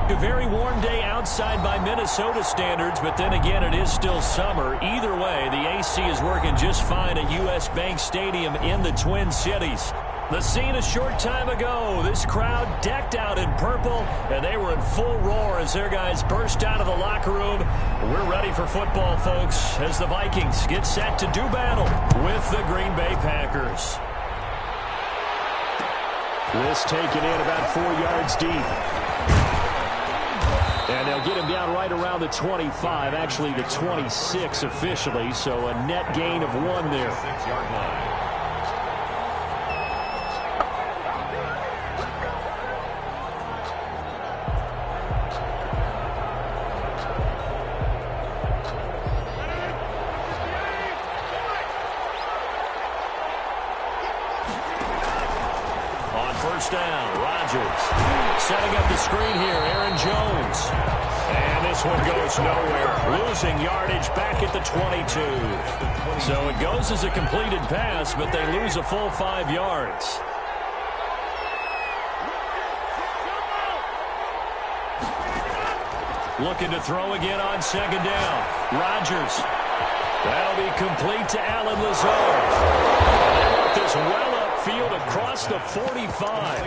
A very warm day outside by Minnesota standards, but then again, it is still summer. Either way, the AC is working just fine at U.S. Bank Stadium in the Twin Cities. The scene a short time ago, this crowd decked out in purple, and they were in full roar as their guys burst out of the locker room. We're ready for football, folks, as the Vikings get set to do battle with the Green Bay Packers. This taken in about 4 yards deep. And they'll get him down right around the 25, actually the 26 officially, so a net gain of 1 there. 6-yard line. First down, Rodgers setting up the screen here, Aaron Jones. And this one goes nowhere, losing yardage back at the 22. So it goes as a completed pass, but they lose a full 5 yards. Looking to throw again on second down. Rodgers. That'll be complete to Alan Lazard. They want this well upfield across the 45.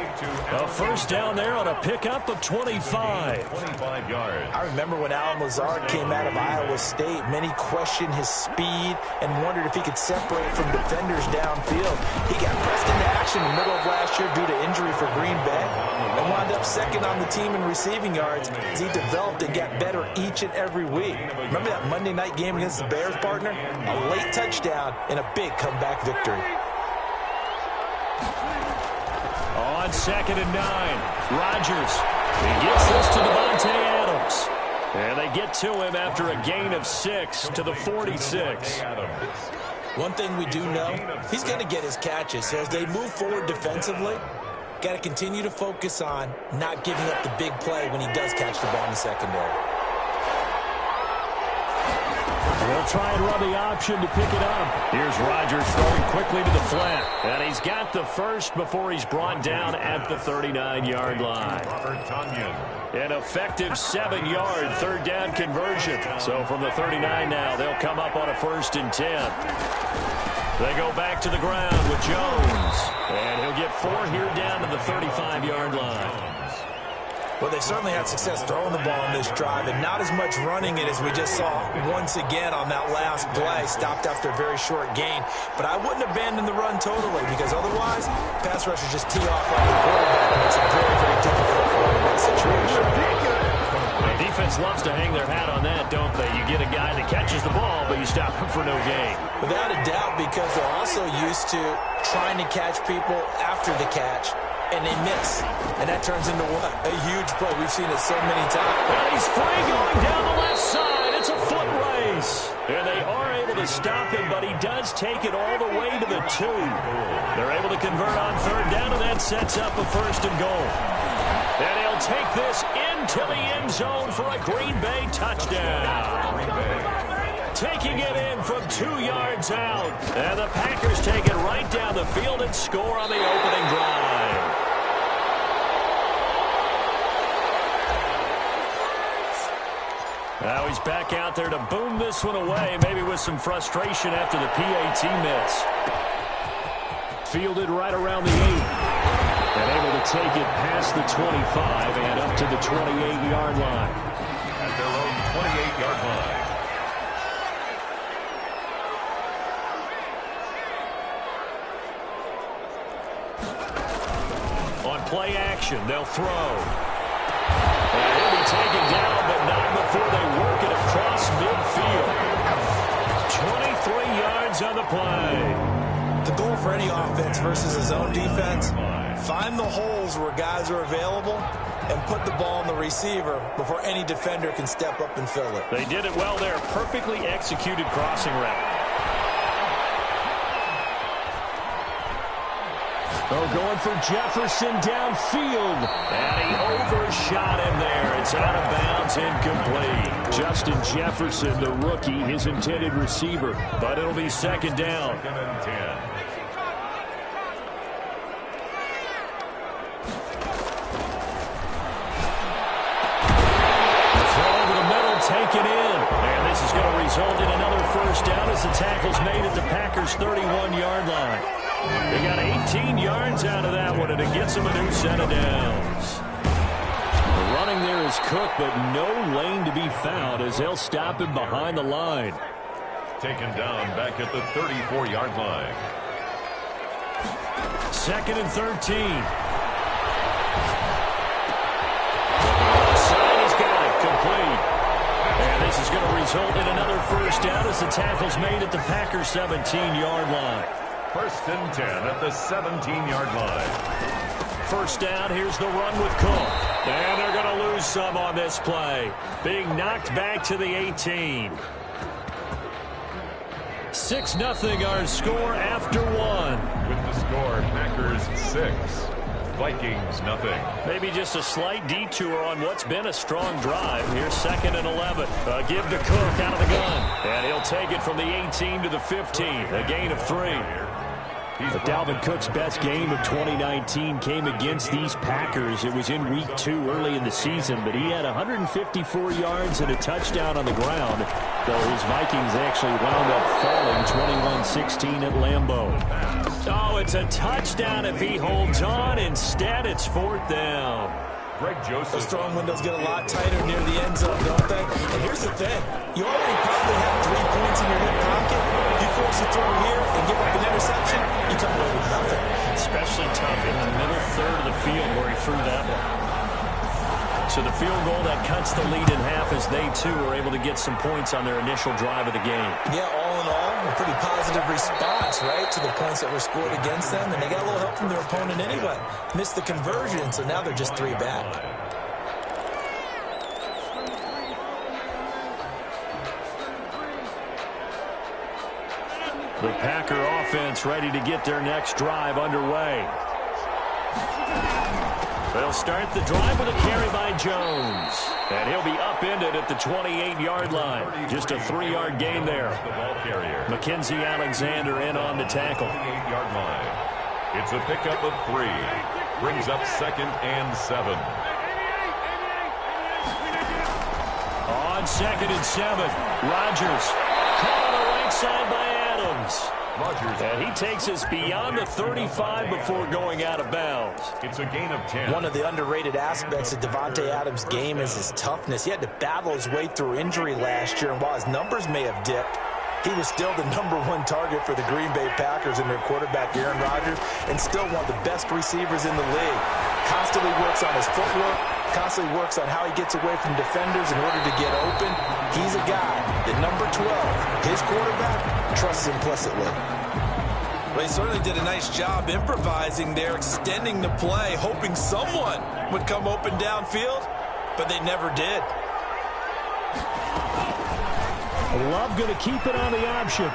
A first down there on a pickup of 25. 25 yards. I remember when Alan Lazard came out of Iowa State, many questioned his speed and wondered if he could separate from defenders downfield. He got pressed into action in the middle of last year due to injury for Green Bay and wound up second on the team in receiving yards as he developed and got better each and every week. Remember that Monday night game against the Bears, partner? A late touchdown and a big comeback victory. On second and 9, Rodgers. He gets this to Devontae Adams. And they get to him after a gain of 6 to the 46. One thing we do know, he's going to get his catches. So as they move forward defensively, got to continue to focus on not giving up the big play when he does catch the ball in the secondary. They'll try and run the option to pick it up. Here's Rodgers throwing quickly to the flat. And he's got the first before he's brought down at the 39-yard line. An effective 7-yard third down conversion. So from the 39 now, they'll come up on a 1st and 10. They go back to the ground with Jones. And he'll get 4 here down to the 35-yard line. Well, they certainly had success throwing the ball in this drive, and not as much running it as we just saw once again on that last play. Stopped after a very short gain. But I wouldn't abandon the run totally, because otherwise, pass rushers just tee off on the quarterback, and makes it very, very difficult for him in that situation. The defense loves to hang their hat on that, don't they? You get a guy that catches the ball, but you stop him for no gain. Without a doubt, because they're also used to trying to catch people after the catch, and they miss. And that turns into what? A huge play. We've seen it so many times. And he's free going down the left side. It's a foot race. And they are able to stop him, but he does take it all the way to the 2. They're able to convert on third down, and that sets up a 1st and goal. And he'll take this into the end zone for a Green Bay touchdown. Taking it in from 2 yards out. And the Packers take it right down the field and score on the opening drive. Now he's back out there to boom this one away, maybe with some frustration after the PAT miss. Fielded right around the 8. And able to take it past the 25 and up to the 28-yard line. At their own 28-yard line. Play action, they'll throw. And he'll be taken down, but not before they work it across midfield. 23 yards on the play. The goal for any offense versus his own defense, find the holes where guys are available and put the ball on the receiver before any defender can step up and fill it. They did it well there. Perfectly executed crossing route. Oh, going for Jefferson downfield. And he overshot him there. It's out of bounds, incomplete. Justin Jefferson, the rookie, his intended receiver. But it'll be 2nd down. 2nd and 10. result in another first down as the tackle's made at the Packers' 31-yard line. They got 18 yards out of that one, and it gets them a new set of downs. The running there is Cook, but no lane to be found as they'll stop him behind the line. Taken down back at the 34-yard line. 2nd and 13. Complete. And this is going to result in another first down as the tackle's made at the Packers' 17-yard line. 1st and 10 at the 17-yard line. First down, here's the run with Cook. And they're going to lose some on this play. Being knocked back to the 18. 6-0 our score after one. With the score, Packers 6. Vikings, nothing. Maybe just a slight detour on what's been a strong drive. Here's 2nd and 11. A give to Cook out of the gun. And he'll take it from the 18 to the 15. A gain of 3. But Dalvin Cook's best game of 2019 came against these Packers. It was in Week 2 early in the season, but he had 154 yards and a touchdown on the ground, though his Vikings actually wound up falling 21-16 at Lambeau. Oh, it's a touchdown if he holds on. Instead, it's 4th down. Greg Joseph. Those throwing windows get a lot tighter near the end zone, don't they? And here's the thing. You already probably have 3 points in your hip pocket. You force a throw here and give up an interception, you come away with nothing. Especially tough in the middle third of the field where he threw that one. So the field goal that cuts the lead in half as they, too, are able to get some points on their initial drive of the game. Yeah, all in all, a pretty positive response, right, to the points that were scored against them. And they got a little help from their opponent anyway. Missed the conversion, so now they're just 3 back. The Packer offense ready to get their next drive underway. They'll start the drive with a carry by Jones. And he'll be upended at the 28-yard line. Just a 3-yard gain there. The ball carrier. Mackenzie Alexander in on the tackle. 28-yard line. It's a pickup of 3. Brings up 2nd and 7. On 2nd and 7, Rodgers caught on the right side by Adams. Rodgers. And he takes us beyond the 35 before going out of bounds. It's a gain of 10. One of the underrated aspects of Davante Adams' game is his toughness. He had to battle his way through injury last year, and while his numbers may have dipped, he was still the #1 target for the Green Bay Packers and their quarterback, Aaron Rodgers, and still one of the best receivers in the league. Constantly works on his footwork, constantly works on how he gets away from defenders in order to get open. He's a guy that number 12, his quarterback, trusts implicitly. Well, he certainly did a nice job improvising there, extending the play, hoping someone would come open downfield, but they never did. Love going to keep it on the option.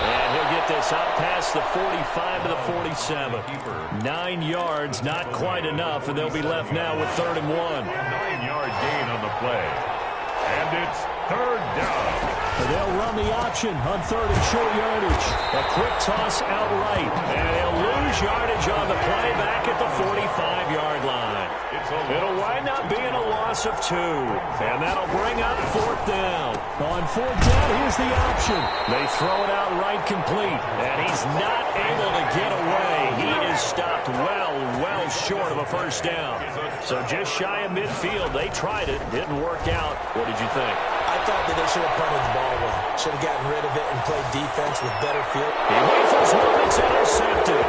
And he'll get this out past the 45 to the 47. 9 yards, not quite enough, and they'll be left now with 3rd and 1. 9-yard gain on the play. And it's 3rd down. They'll run the option on 3rd and short yardage. A quick toss outright. And they'll lose yardage on the play back at the 45-yard line. It'll wind up being a loss of 2. And that'll bring up 4th down. On 4th down, here's the option. They throw it out right complete. And he's not able to get away. He is stopped well short of a first down. So just shy of midfield. They tried it. Didn't work out. What did you think? I thought that they should have punted the ball away. Should have gotten rid of it and played defense with better field. He waits one. It's intercepted.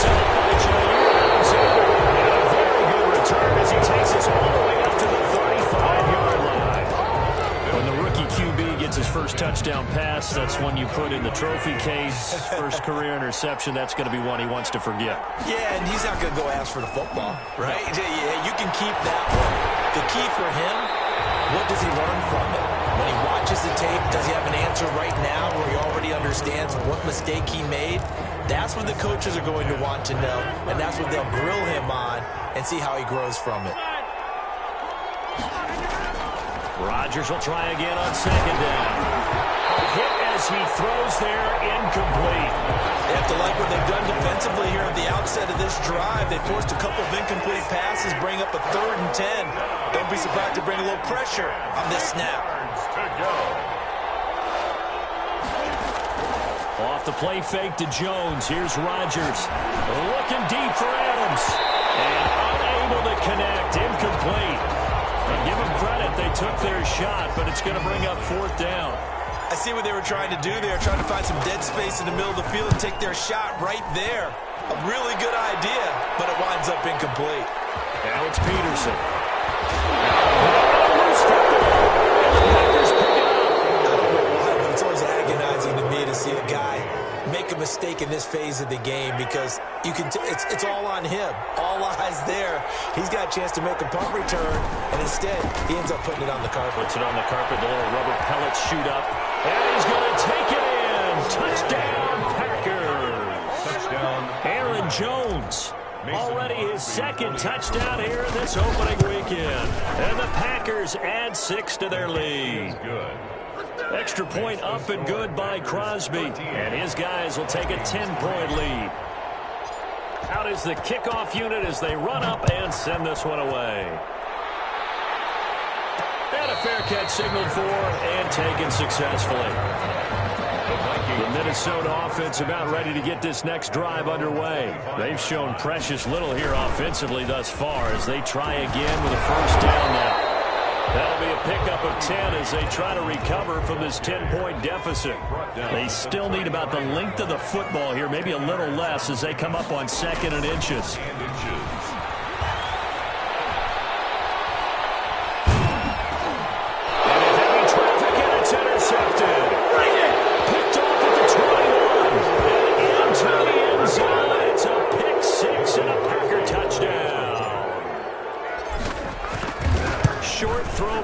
Top by Jair Alexander. And a very good return as he takes us all the way up to the 35-yard line. When the rookie QB gets his first touchdown pass, that's one you put in the trophy case. First career interception, that's going to be one he wants to forget. Yeah, and he's not going to go ask for the football, right? Yeah, you can keep that one. The key for him, what does he learn from it? When he watches the tape, does he have an answer right now where he already understands what mistake he made? That's what the coaches are going to want to know, and that's what they'll grill him on and see how he grows from it. Rodgers will try again on 2nd down. A hit as he throws there, incomplete. They have to like what they've done defensively here at the outset of this drive. They forced a couple of incomplete passes, bring up a 3rd and 10. Don't be surprised to bring a little pressure on this snap. to go. Off the play fake to Jones. Here's Rodgers. Looking deep for Adams. And unable to connect. Incomplete. I'll give them credit. They took their shot, but it's going to bring up fourth down. I see what they were trying to do there, trying to find some dead space in the middle of the field and take their shot right there. A really good idea, but it winds up incomplete. Now it's Peterson. It's always agonizing to me to see a guy make a mistake in this phase of the game because you can. It's all on him. All eyes there. He's got a chance to make a punt return, and instead he ends up putting it on the carpet. Puts it on the carpet. The little rubber pellets shoot up, and he's going to take it in. Touchdown, Packers. Touchdown. Aaron Jones. Already his second touchdown here in this opening weekend. And the Packers add 6 to their lead. Good. Extra point up and good by Crosby. And his guys will take a 10-point lead. Out is the kickoff unit as they run up and send this one away. And a fair catch signaled for and taken successfully. The Minnesota offense about ready to get this next drive underway. They've shown precious little here offensively thus far as they try again with a first down now. That'll be a pickup of 10 as they try to recover from this 10-point deficit. They still need about the length of the football here, maybe a little less as they come up on 2nd and inches.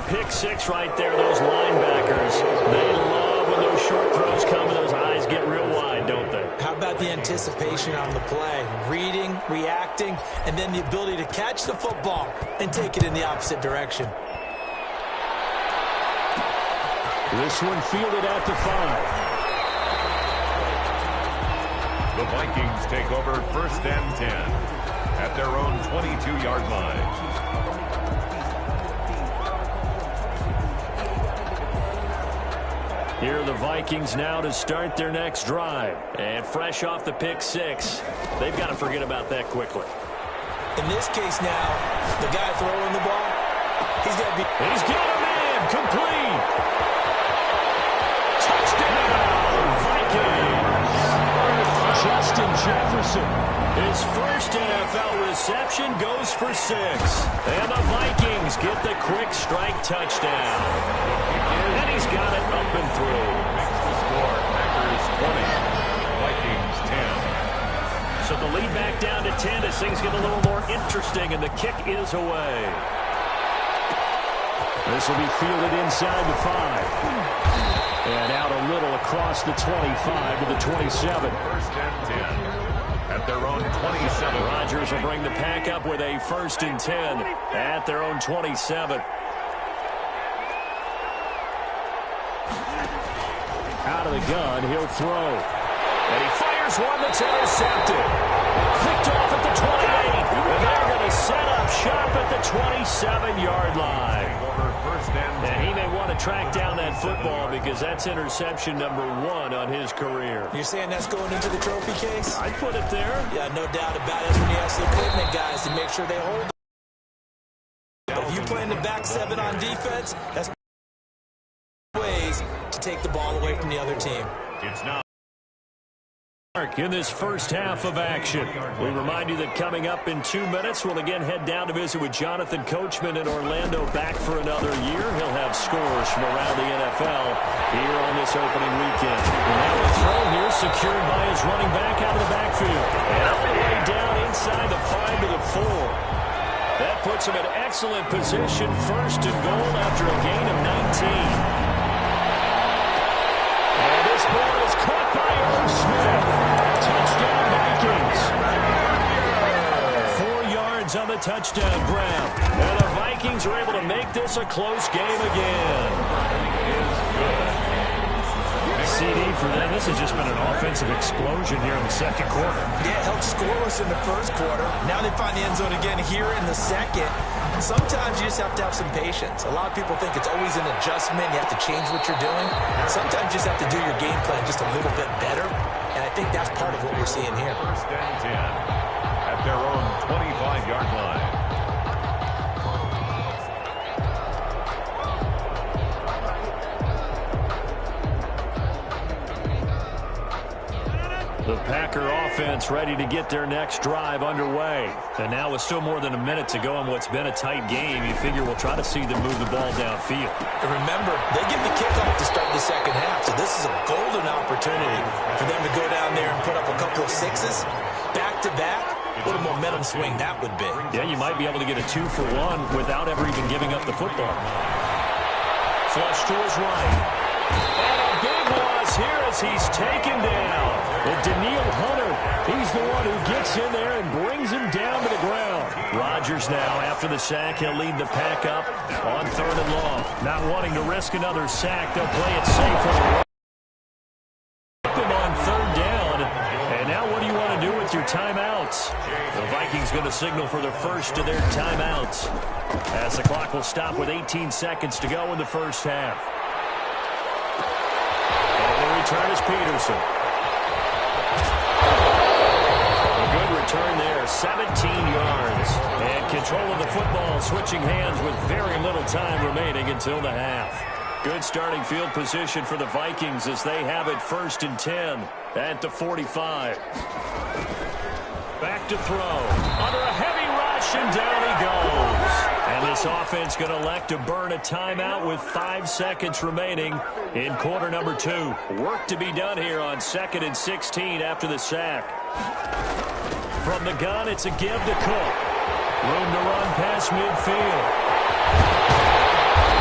Pick 6 right there, those linebackers. They love when those short throws come and those eyes get real wide, don't they? How about the anticipation on the play? Reading, reacting, and then the ability to catch the football and take it in the opposite direction. This one fielded at the 5. The Vikings take over 1st and 10 at their own 22-yard line. Here are the Vikings now to start their next drive. And fresh off the pick 6, they've got to forget about that quickly. In this case now, the guy throwing the ball, he's got to be... He's got him in. Complete. Touchdown, Vikings. Justin Jefferson. His first NFL reception goes for 6. And the Vikings get the quick strike touchdown. And he's got it up and through. Makes the score Packers 20, Vikings 10. So the lead back down to 10 as things get a little more interesting, and the kick is away. This will be fielded inside the 5. And out a little across the 25 to the 27. 1st and 10 at their own 27. Rodgers will bring the pack up with a 1st and 10 at their own 27. Out of the gun, he'll throw. And he fires one that's intercepted. Picked off at the 28. And they're going to set up shop at the 27-yard line. And he may want to track down that football because that's interception number 1 on his career. You're saying that's going into the trophy case? I'd put it there. Yeah, no doubt about it. That's when you ask the equipment guys to make sure they hold it. But if you play in the back 7 on defense, that's ways to take the ball away from the other team. It's now In this first half of action, we remind you that coming up in 2 minutes, we'll again head down to visit with Jonathan Coachman in Orlando, back for another year. He'll have scores from around the NFL here on this opening weekend. And now a throw here secured by his running back out of the backfield. And all the way down inside the 5 to the 4. That puts him in excellent position, 1st and goal after a gain of 19. And this ball is caught by Irv Smith. Touchdown, Vikings. 4 yards on the touchdown grab. And the Vikings are able to make this a close game again. CD for them. This has just been an offensive explosion here in the second quarter. Yeah, held scoreless in the first quarter. Now they find the end zone again here in the second. Sometimes you just have to have some patience. A lot of people think it's always an adjustment. You have to change what you're doing. Sometimes you just have to do your game plan just a little bit better. And I think that's part of what we're seeing here. First and 10 at their own 25-yard line. The Packer offense ready to get their next drive underway. And now with still more than a minute to go in what's been a tight game, you figure we'll try to see them move the ball downfield. And remember, they get the kickoff to start the second half, so this is a golden opportunity for them to go down there and put up a couple of sixes back-to-back. What a momentum swing that would be. Yeah, you might be able to get a 2-for-1 without ever even giving up the football. Flush to his right. And a big loss here as he's taken down. And Daniil Hunter, he's the one who gets in there and brings him down to the ground. Rodgers now, after the sack, he'll lead the pack up on 3rd and long. Not wanting to risk another sack, they'll play it safe with a run. On 3rd down. And now what do you want to do with your timeouts? The Vikings going to signal for the first of their timeouts, as the clock will stop with 18 seconds to go in the first half. And the return is Peterson. A good return there, 17 yards. And control of the football, switching hands with very little time remaining until the half. Good starting field position for the Vikings as they have it 1st and 10 at the 45. Back to throw. Under a heavy rush, and down he goes. And this offense going to elect to burn a timeout with 5 seconds remaining in quarter number 2. Work to be done here on 2nd and 16 after the sack. From the gun, it's a give to Cook. Room to run past midfield.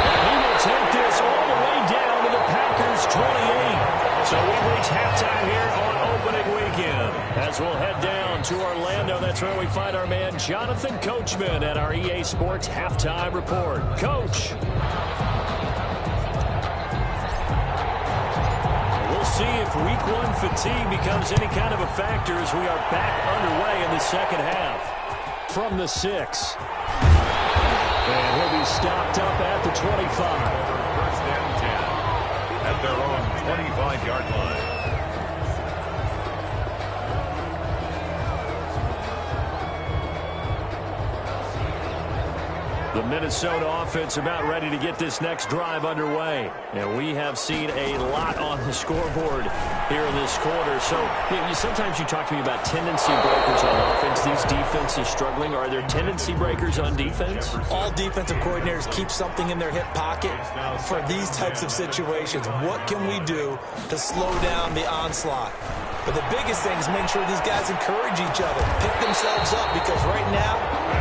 And he will take this all the way down to the Packers' 28. So we reach halftime here on opening weekend. As we'll head down to Orlando, that's where we find our man Jonathan Coachman at our EA Sports Halftime Report. Coach. We'll see if Week 1 fatigue becomes any kind of a factor as we are back underway in the second half. From the 6. And he'll be stopped up at the 25. First and 10 at their own 25-yard line. The Minnesota offense about ready to get this next drive underway. And we have seen a lot on the scoreboard here in this quarter. So sometimes you talk to me about tendency breakers on offense. These defenses struggling. Are there tendency breakers on defense? All defensive coordinators keep something in their hip pocket for these types of situations. What can we do to slow down the onslaught? But the biggest thing is make sure these guys encourage each other, pick themselves up, because right now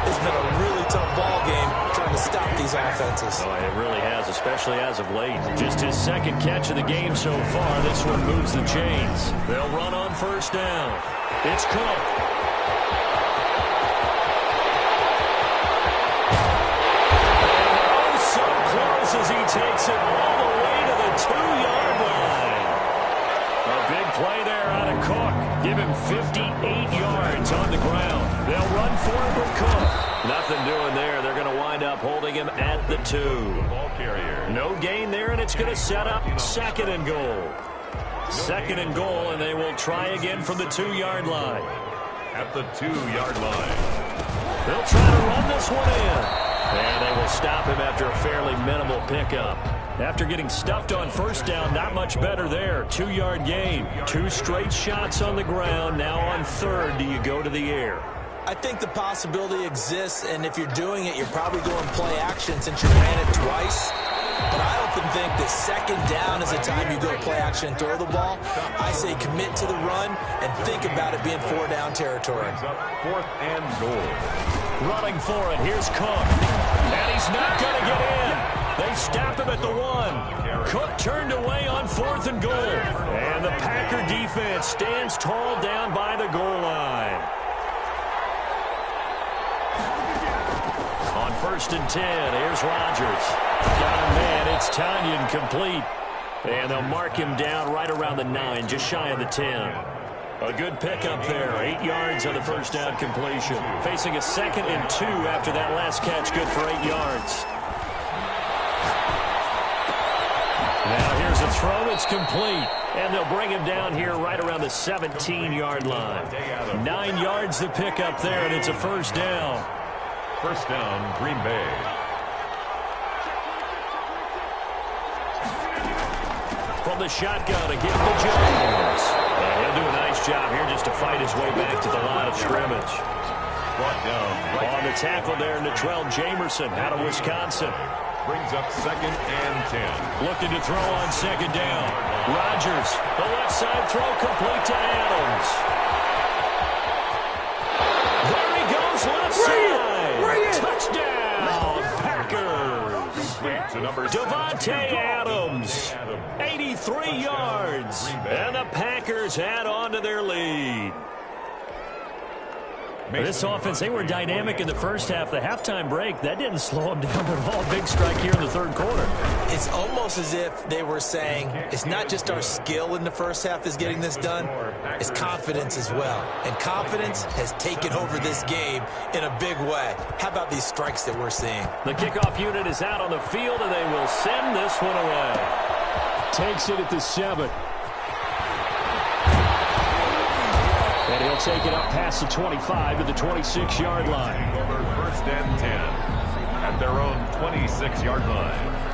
it's been a really tough ball game trying to stop these offenses. Oh, it really has, especially as of late. Just his second catch of the game so far. This one moves the chains. They'll run on 1st down. It's Cook. Oh, so close as he takes it all the way to the 2-yard line. A big play there out of Cook. Give him 58 yards on the ground. They'll run for it with Cook. Nothing doing there. They're going to wind up holding him at the 2. Ball carrier. No gain there, and it's going to set up 2nd and goal. 2nd and goal, and they will try again from the 2-yard line. At the 2-yard line. They'll try to run this one in. And they will stop him after a fairly minimal pickup. After getting stuffed on 1st down, not much better there. 2-yard gain. 2 straight shots on the ground. Now on 3rd, do you go to the air? I think the possibility exists, and if you're doing it, you're probably going play action since you ran it twice. But I often think that 2nd down is the time you go play action and throw the ball. I say commit to the run and think about it being 4-down territory. 4th and goal. Running for it. Here's Cook. And he's not going to get in. They stop him at the 1. Cook turned away on 4th and goal. And the Packer defense stands tall down by the goal line. On 1st and 10, here's Rodgers. Got a man. It's Tanyan complete. And they'll mark him down right around the 9, just shy of the 10. A good pickup there, 8 yards on the first down completion. Facing a 2nd and 2 after that last catch, good for 8 yards. Now here's a throw, it's complete. And they'll bring him down here right around the 17-yard line. 9 yards to pick up there, and it's a first down. First down, Green Bay. From the shotgun, again to Jones. And he'll do a nice job here just to fight his way back to the line of scrimmage. Brought down right On the tackle there, Natrell Jamerson out of Wisconsin. brings up 2nd and 10. Looking to throw on 2nd down. Rodgers, the left side throw complete to Adams. There he goes, left side. Touchdown, Packers. To number Devontae Adams, 83 yards. And the Packers add on to their lead. This offense, they were dynamic in the first half. The halftime break, that didn't slow them down at all. Big strike here in the third quarter. It's almost as if they were saying, it's not just our skill in the first half that's getting this done, it's confidence as well. And confidence has taken over this game in a big way. How about these strikes that we're seeing? The kickoff unit is out on the field, and they will send this one away. Takes it at the 7. And he'll take it up past the 25 to the 26-yard line. First and 10 at their own 26-yard line.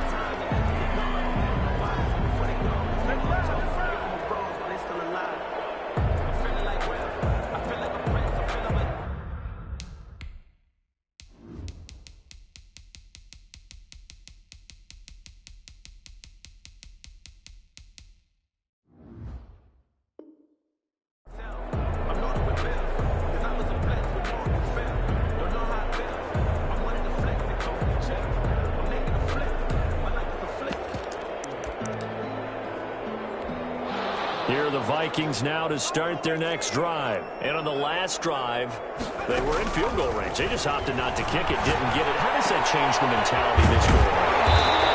Here are the Vikings now to start their next drive. And on the last drive, they were in field goal range. They just opted not to kick it, didn't get it. How does that change the mentality this go around?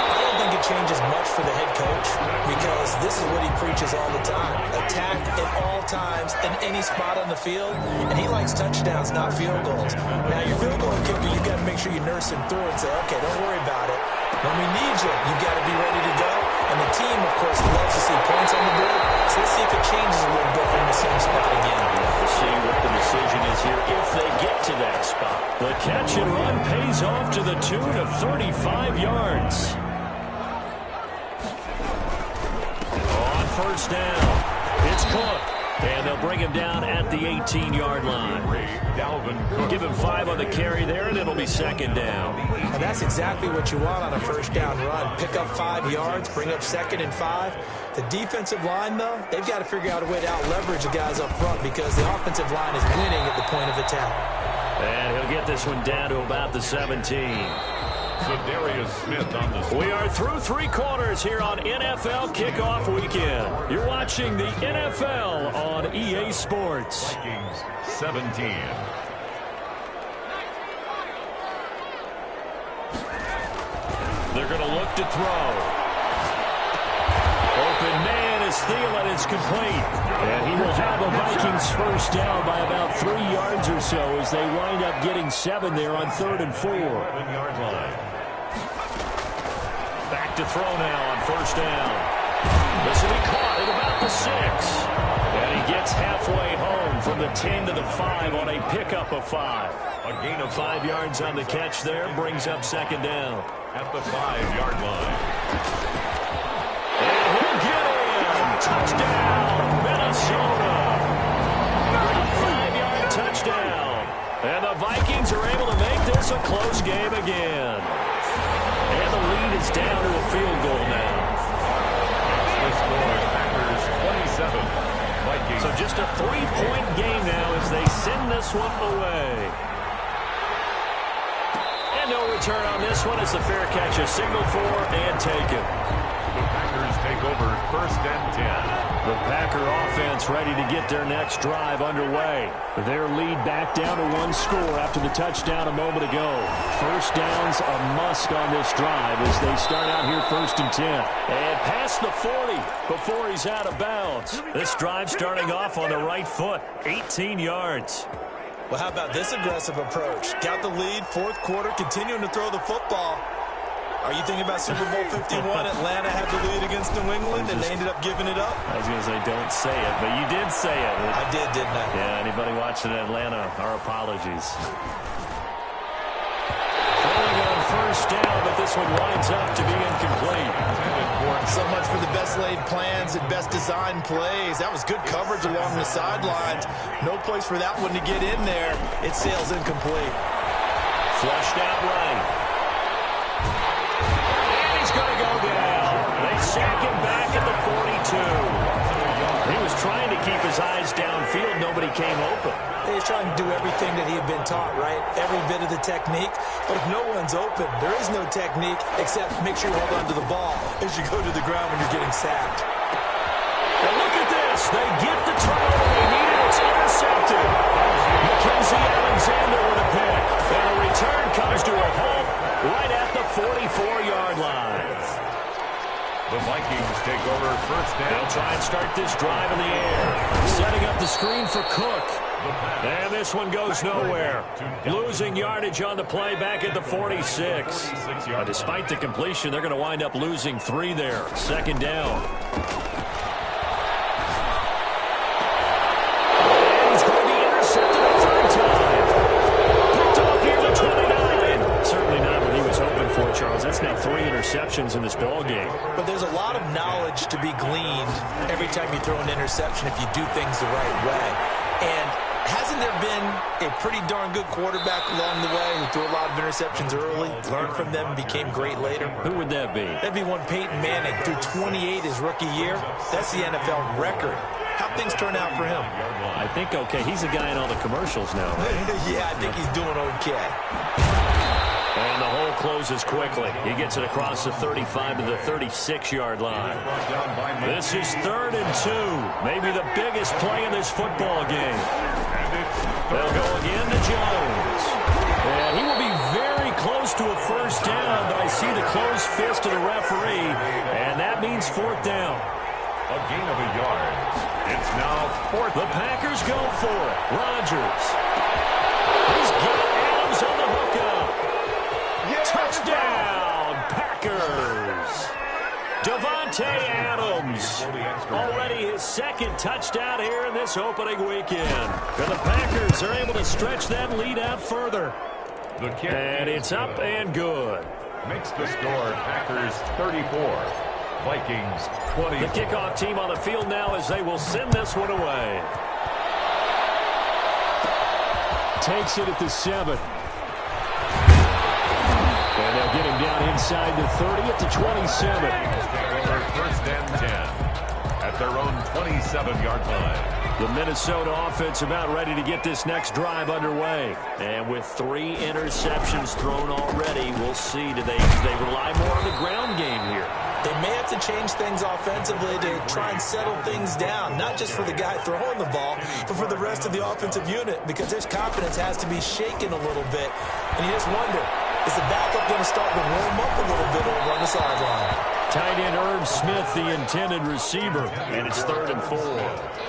I don't think it changes much for the head coach because this is what he preaches all the time. Attack at all times in any spot on the field, and he likes touchdowns, not field goals. Now, your field goal kicker, you got to make sure you nurse him through and say, okay, don't worry about it. When we need you, you got to be ready to go. And the team, of course, loves to see points on the board. So let's see if it changes a little bit from the same spot again. We'll see what the decision is here if they get to that spot. The catch and run pays off to the tune of 35 yards. On first down, it's Cook. And they'll bring him down at the 18-yard line. Give him 5 on the carry there, and it'll be 2nd down. And that's exactly what you want on a first down run. Pick up 5 yards, bring up 2nd and 5. The defensive line, though, they've got to figure out a way to out-leverage the guys up front because the offensive line is winning at the point of attack. And he'll get this one down to about the 17. So Darius Smith on the... We are through 3 quarters here on NFL Kickoff Weekend. You're watching the NFL on EA Sports. Vikings 17. They're going to look to throw. Open man is Thielen. It's complete. And he will have a Vikings first down by about 3 yards or so as they wind up getting 7 there on 3rd and 4. 7-yard line. Back to throw now on first down. This will be caught at about the 6. And he gets halfway home from the 10 to the 5 on a pickup of 5. A gain of 5 yards on the catch there brings up 2nd down. at the 5-yard line. And he'll get in. Touchdown, Minnesota. A 5-yard touchdown. And the Vikings are able to make this a close game again. And the lead is down to a field goal now. The score, Packers 27. Vikings. So just a 3-point game now as they send this one away. And no return on this one as the fair catch is signaled for and taken. The Packers take over 1st and 10. The Packer offense ready to get their next drive underway. Their lead back down to 1 score after the touchdown a moment ago. First down's a must on this drive as they start out here 1st and 10. And past the 40 before he's out of bounds. This drive starting off on the right foot, 18 yards. Well, how about this aggressive approach? Got the lead, 4th quarter, continuing to throw the football. Are you thinking about Super Bowl 51? Atlanta had the lead against New England, and they ended up giving it up? I was going to say, don't say it, but you did say it. I did, didn't I? Yeah, anybody watching Atlanta, our apologies. Throwing on 1st down, but this one winds up to be incomplete. So much for the best laid plans and best designed plays. That was good coverage along the sidelines. No place for that one to get in there. It sails incomplete. Flushed out right. Going to go down. They sack him back at the 42. He was trying to keep his eyes downfield. Nobody came open. He's trying to do everything that he had been taught, right? Every bit of the technique. But if no one's open, there is no technique except make sure you hold on to the ball as you go to the ground when you're getting sacked. And look at this. They get the turnover they needed. It's intercepted. Mackenzie Alexander with a pick. And a return comes to a halt right at the 44-yard line. The Vikings take over 1st down. They'll try and start this drive in the air. Setting up the screen for Cook. And this one goes nowhere. Losing yardage on the play back at the 46. Despite the completion, they're going to wind up losing 3 there. 2nd down. And he's going to be intercepted a 3rd time. Picked off here at 29. Certainly not what he was hoping for, Charles. That's now 3 interceptions in this ball game. But there's a lot of knowledge to be gleaned every time you throw an interception if you do things the right way. And hasn't there been a pretty darn good quarterback along the way who threw a lot of interceptions early, learned from them, and became great later? Who would that be? That'd be one Peyton Manning. Threw 28 his rookie year. That's the NFL record. How'd things turn out for him? I think okay. He's a guy in all the commercials now, right? Yeah, I think he's doing okay. And the hole closes quickly. He gets it across the 35 to the 36-yard line. This is 3rd and 2. Maybe the biggest play in this football game. They'll go again to Jones. And he will be very close to a 1st down, but I see the closed fist of the referee, and that means 4th down. A gain of a yard. It's now 4th. The Packers go for it. Rodgers. He's got Adams on the hookup. Touchdown, Packers. Davante Adams. Already his 2nd touchdown here in this opening weekend. And the Packers are able to stretch that lead out further. And it's up and good. Makes the score Packers 34. Vikings 20. The kickoff team on the field now as they will send this one away. Takes it at the 7. And they'll get him down inside the 30 at the 27. Over 1st and 10 at their own 27-yard line. The Minnesota offense about ready to get this next drive underway. And with 3 interceptions thrown already, we'll see. Do they rely more on the ground game here? They may have to change things offensively to try and settle things down, not just for the guy throwing the ball, but for the rest of the offensive unit, because their confidence has to be shaken a little bit. And you just wonder, is the backup going to start to warm up a little bit over on the sideline? Tight end Herb Smith, the intended receiver, and it's 3rd and 4.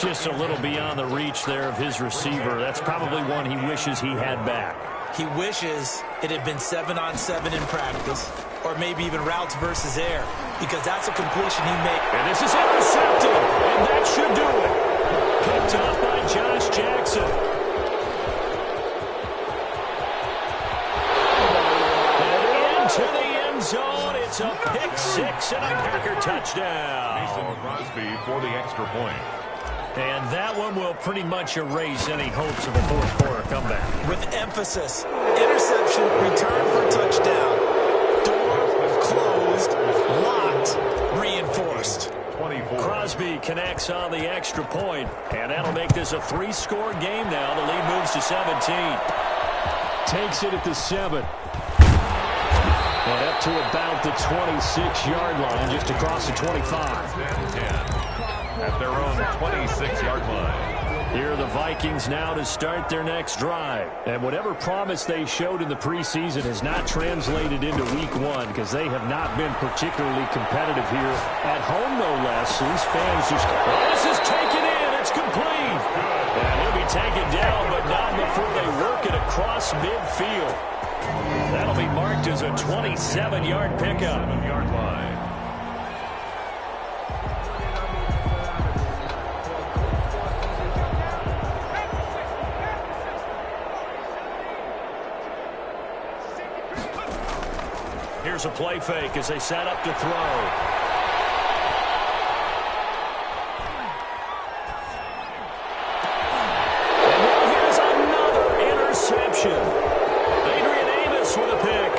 Just a little beyond the reach there of his receiver. That's probably one he wishes he had back. He wishes it had been 7-on-7 in practice, or maybe even routes versus air, because that's a completion he made. And this is intercepted, and that should do it. Picked up by Josh Jackson. And into the end zone. It's a pick 6 and a Packer touchdown. Mason Crosby for the extra point. And that one will pretty much erase any hopes of a 4th quarter comeback. With emphasis, interception, return for touchdown. Door closed, locked, reinforced. 24. Crosby connects on the extra point, and that'll make this a 3-score game now. The lead moves to 17. Takes it at the 7. And up to about the 26-yard line, just across the 25. 10 at their own 26-yard line. Here are the Vikings now to start their next drive. And whatever promise they showed in the preseason has not translated into week one because they have not been particularly competitive here at home, no less. So these fans just, this is taken in. It's complete. And he'll be taken down, but not before they work it across midfield. That'll be marked as a 27-yard pickup. 7-yard line. Here's a play fake as they set up to throw. And now here's another interception. Adrian Amos with a pick.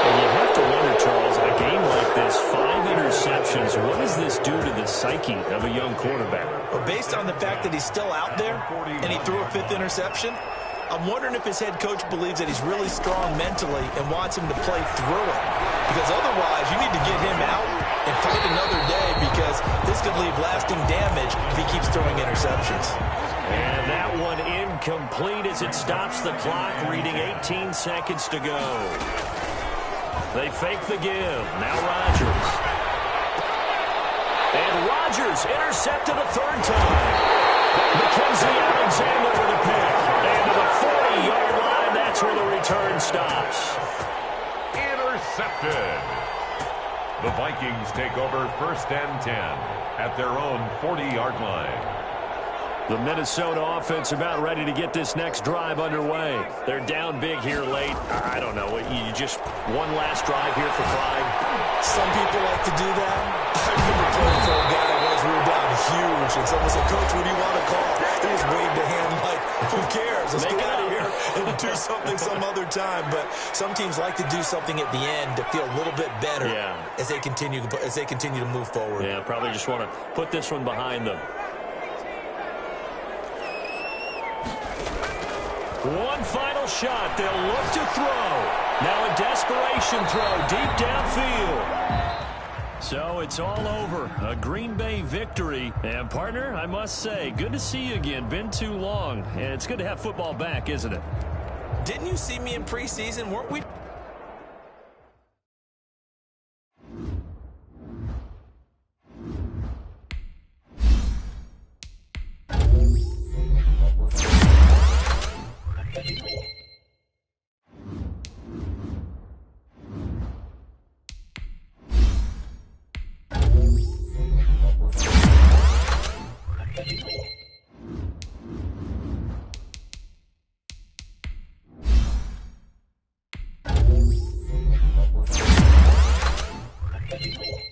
And you have to wonder, Charles, a game like this, 5 interceptions, what does this do to the psyche of a young quarterback? Well, based on the fact that he's still out there and he threw a 5th interception, I'm wondering if his head coach believes that he's really strong mentally and wants him to play through it. Because otherwise, you need to get him out and fight another day because this could leave lasting damage if he keeps throwing interceptions. And that one incomplete as it stops the clock, reading 18 seconds to go. They fake the give. Now Rodgers. And Rodgers intercepted a 3rd time. Mackenzie Alexander with a pick. And to the 40-yard line, that's where the return stops. Intercepted. The Vikings take over 1st and 10 at their own 40-yard line. The Minnesota offense about ready to get this next drive underway. They're down big here late. I don't know. You just one last drive here for pride. Some people like to do that. I remember playing for a guy once we were down huge, and someone said, "Coach, what do you want to call?" He just waved a hand like, "Who cares? Let's get out of here and do something some other time." But some teams like to do something at the end to feel a little bit better as they continue to move forward. Yeah, probably just want to put this one behind them. One final shot. They'll look to throw. Now a desperation throw deep downfield. So it's all over. A Green Bay victory. And, partner, I must say, good to see you again. Been too long. And it's good to have football back, isn't it? Didn't you see me in preseason? Weren't we?